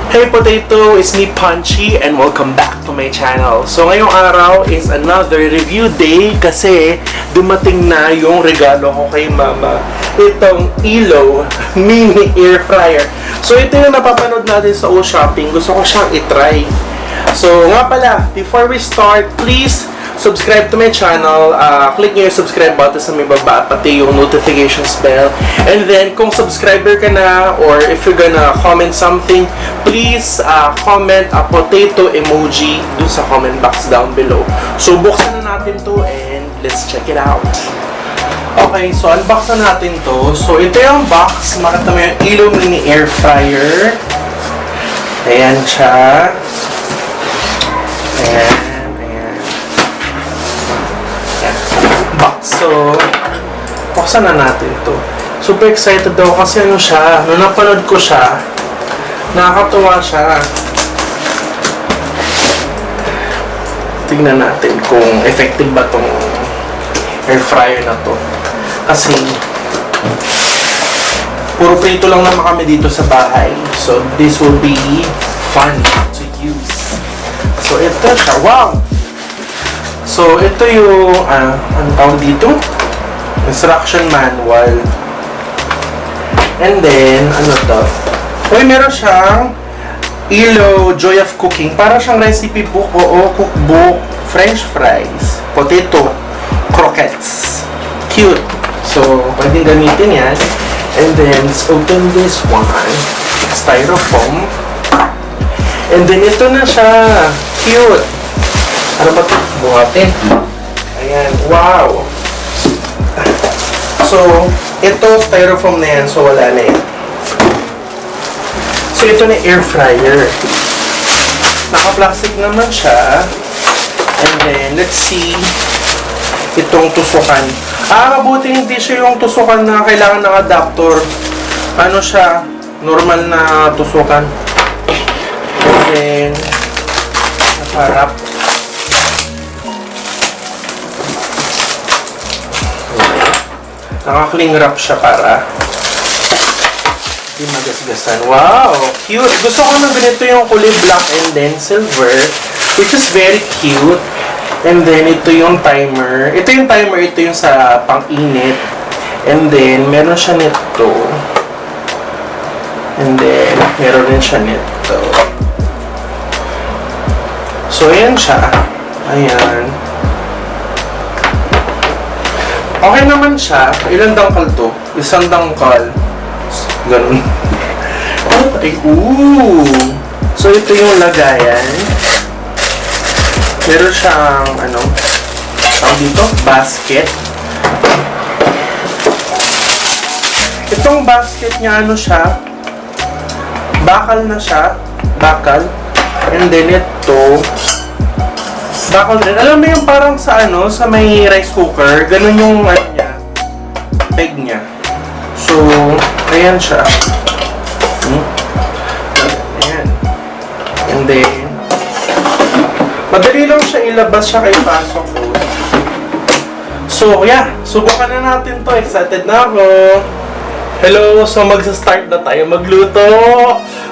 Hey potato, it's me Punchy and welcome back to my channel. So ngayong araw is another review day kasi dumating na yung regalo ko kay mama. Itong Elo mini air fryer. So ito yung napapanood natin sa shopping. Gusto ko siyang itry. So nga pala, before we start, please subscribe to my channel. Click nyo yung subscribe button sa may baba, pati yung notifications bell. And then, kung subscriber ka na, or if you're gonna comment something, please comment a potato emoji dun sa comment box down below. So, buksan na natin to and let's check it out. Okay, so unbox na natin to. So, ito yung box. Makita mo yung Elo mini air fryer. Ayan siya. Ayan. So, buksan na natin to. Super excited daw kasi ano siya, nung napanood ko siya, nakakatuwa siya. Tingnan natin kung effective ba tong air fryer na to. Kasi, puro prito lang naman kami dito sa bahay. So, this will be fun to use. So, ito siya. Wow! So, ito yung, ano tawag dito? Instruction manual. And then, ano to? Uy, meron siyang Elo Joy of Cooking. Para siyang recipe book o cookbook. French fries. Potato. Croquettes. Cute. So, pwedeng gamitin yan. And then, let's open this one. Styrofoam. And then, ito na siya. Cute. Ano ba ito? Buhatin. Ayan. Wow! So, ito, styrofoam na yan. So, wala na yan. So, ito na air fryer. Naka-plastic naman siya. And then, let's see itong tusukan. Mabuti hindi siya yung tusukan na kailangan ng adapter. Ano siya? Normal na tusukan. And then, nakarap. Naka-cling wrap siya para hindi magasgasan. Wow! Cute! Gusto ko na ganito yung kulay black and then silver, which is very cute. And then, ito yung timer. Ito yung timer, ito yung sa pang-init. And then, meron siya nito. And then, meron din siya nito. So, ayan siya. Ayan. Okay naman siya. Ilang dangkal to? Isang dangkal. Ganun. Ay, ooh! So, ito yung lagayan. Meron siyang, ano, tawag dito? Basket. Itong basket niya, ano siya? Bakal na siya. Bakal. And then, ito, bakal din. Alam mo yung parang sa ano, sa may rice cooker, ganun yung ano niya, peg niya. So, ayan siya. Ayan. And then, madali lang siya ilabas siya kay pasok ko. So, yeah. Subukan na natin to. Excited na ako. Hello! So, magsa-start na tayo magluto.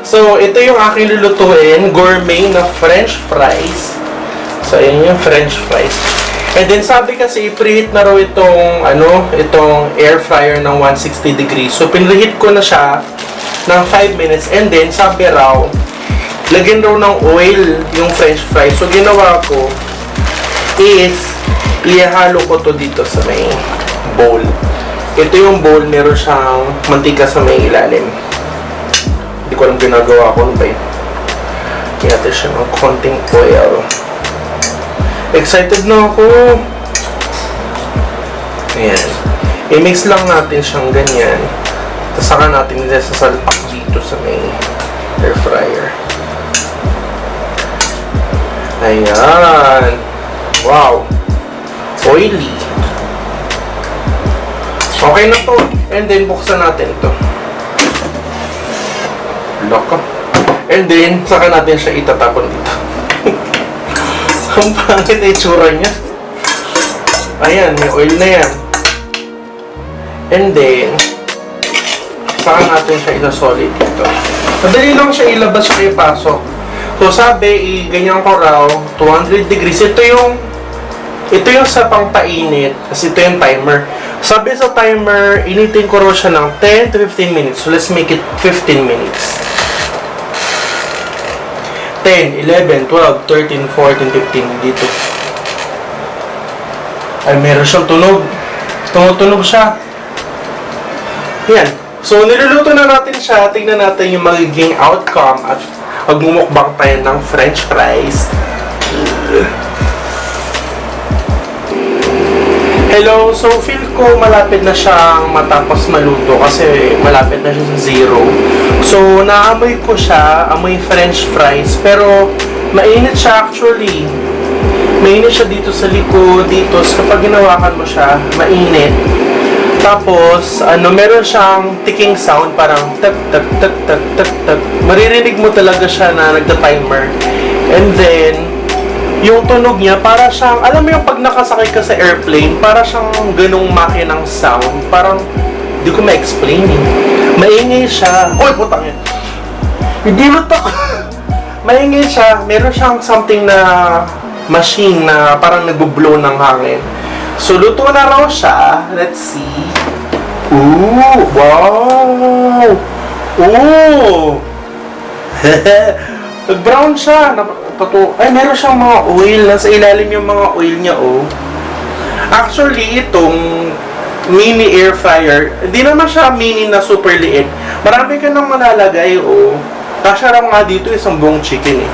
So, ito yung aking lulutuin. Gourmet na French fries. So, ayan yung French fries. And then, sabi kasi, i-preheat na raw itong, itong air fryer ng 160 degrees. So, pinreheat ko na siya ng 5 minutes. And then, sabi raw, lagyan raw ng oil yung French fries. So, ginawa ko is, ihalo ko to dito sa may bowl. Ito yung bowl, meron siyang mantika sa may ilalim. Hindi ko alam ginagawa ko. Ano ba yun? Kaya natin siya ng konting oil. Excited na ako. Ayan. I-mix lang natin siyang ganyan. Tapos saka natin sasalpak dito sa may air fryer. Ayan. Wow. Oily. Okay na to. And then, buksan natin to. Lock. And then, saka natin siya itatapon dito. Ang pangit na itsura niya. Ayan, may oil na yan. And then, saka natin siya isa-solid dito. Madali lang siya ilabas siya ipasok. So sabi, ganyan ko raw, 200 degrees. Ito yung sa pangpainit. Kasi ito yung timer. Sabi sa timer, initin ko raw siya ng 10 to 15 minutes. So let's make it 15 minutes. 10, 11, 12, 13, 14, 15 dito. Ay, meron siyang tunog. Tumutunog siya. Yan. So, niluluto na natin siya. Tingnan natin yung magiging outcome at magmumukbang tayo ng french fries. Hello. So, feel ko malapit na siyang matapos maluto kasi malapit na siya sa 0. So, naamoy ko siya. Amoy french fries. Pero, mainit siya actually. Mainit siya dito sa likod, dito. So, kapag ginawakan mo siya, mainit. Tapos, meron siyang ticking sound, parang tak, tak, tak, tak, tak, tak. Maririnig mo talaga siya na nagda-timer. And then, yung tunog niya, para siyang, alam mo yung pag nakasakay ka sa airplane, para siyang ganung makinang sound. Parang, di ko ma-explain eh. Maingay siya. Uy, putang yan. Hindi mo to. Maingay siya. Meron siyang something na machine na parang nagbo-blow ng hangin. So, luto na raw siya. Let's see. Ooh! Wow! Ooh! Nag-brown siya. Ay, meron siyang mga oil. Nasa ilalim yung mga oil niya, oh. Actually, itong mini air fryer, hindi naman siya mini na super liit. Marami ka nang malalagay, oh. Kasya lang nga dito isang buong chicken, eh.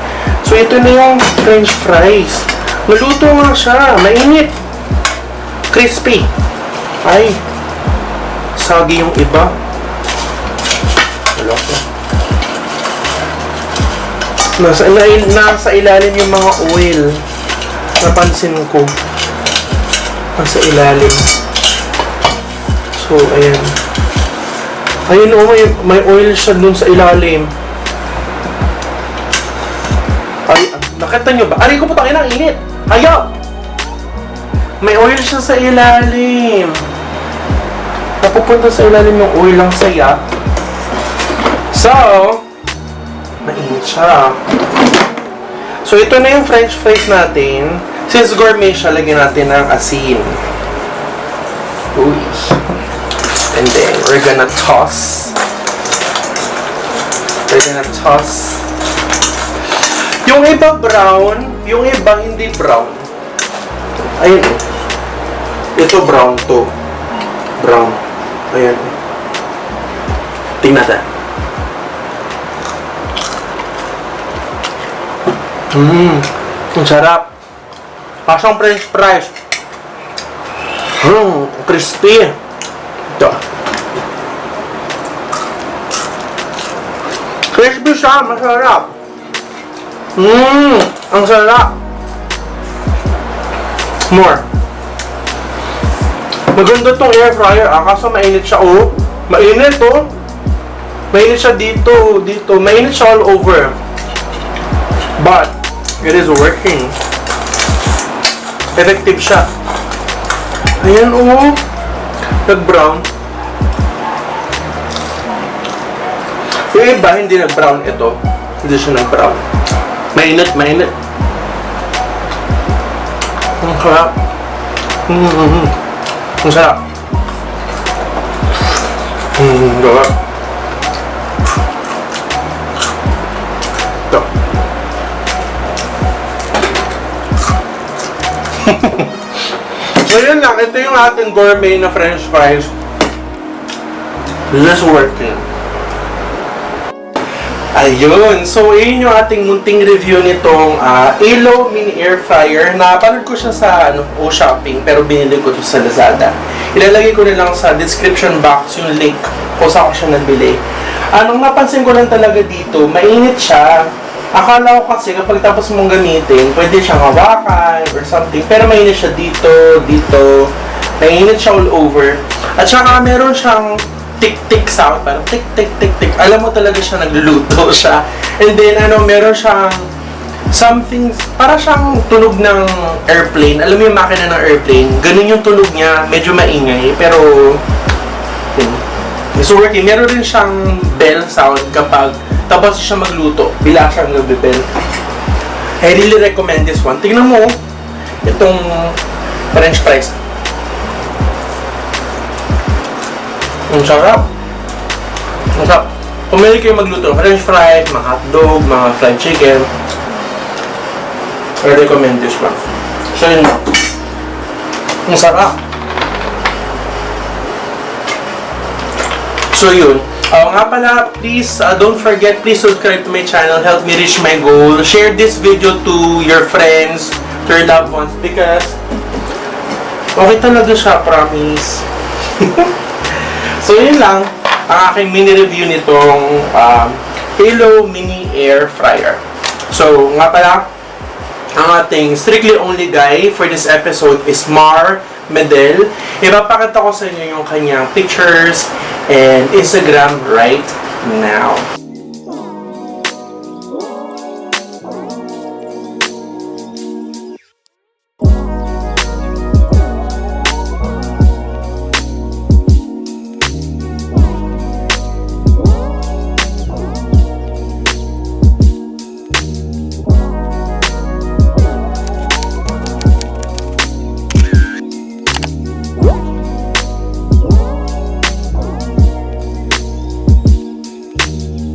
So, ito na yung french fries. Naluto nga siya. Mainit. Crispy. Ay. Sagi yung iba. Malaki. Nasa ilalim yung mga oil. Napansin ko. Nasa ilalim. So, ayan. Ayun, oh, may oil siya dun sa ilalim. Ay, nakita nyo ba? Aray ko, putangin ang init. Ayaw! May oil siya sa ilalim. Napupunta sa ilalim yung oil lang saya. So, mainit siya. So, ito na yung french fries natin. Since gourmet siya, lagyan natin ng asin. Uy. And then, we're gonna toss. Yung iba brown, yung iba hindi brown. Ayun. Ito brown to. Brown. Ayan. Tingnan natin. Ang sarap. Pasang french fries. Crispy. Ito. Crispy siya. Masarap. Ang sarap. More. Maganda tong air fryer, kaso mainit siya, oh. Mainit, oh. Mainit siya dito. Mainit siya all over. But, it is working. Effective siya. Ayan, oh. Nag-brown. Yung iba, hindi nag-brown. Ito, hindi siya nag-brown. Mainit. Ang sarap. Ang sarap. Diba? Ito. So yun lang. Ito yung ating gourmet na french fries. This is working. Ayun. So, yun yung ating munting review nitong Elo Mini Air Fryer. Napanood ko siya sa shopping, pero binili ko to sa Lazada. Ilalagay ko na lang sa description box yung link kung saan ko siya nabili. Anong napansin ko lang talaga dito, mainit siya. Akala ko kasi kapag tapos mong gamitin, pwede siyang hawakan or something. Pero mainit siya dito. Mainit siya all over. At saka meron siyang tik-tik sound, parang tik-tik-tik-tik. Alam mo talaga siya, nagluluto siya. And then, meron siyang something, para siyang tunog ng airplane. Alam mo yung makina ng airplane? Ganun yung tunog niya, medyo maingay, pero So working, meron rin siyang bell sound kapag tapos siya magluto. Bila siyang nagbe-bell. I really recommend this one. Tingnan mo, itong French fries. Ang sarap. Ang sarap. Kung meron kayo magluto, French fries, mga hotdog, mga fried chicken, I recommend this one. So yun. Ang sarap. So yun. Nga pala, please, don't forget, please subscribe to my channel. Help me reach my goal. Share this video to your friends, to your loved ones, because okay talaga siya, promise. So yun lang, ang aking mini review nitong Halo Mini Air Fryer. So nga pala, ang ating strictly only guy for this episode is Mar Medel. Ipapakita ko sa inyo yung kanyang pictures and Instagram right now.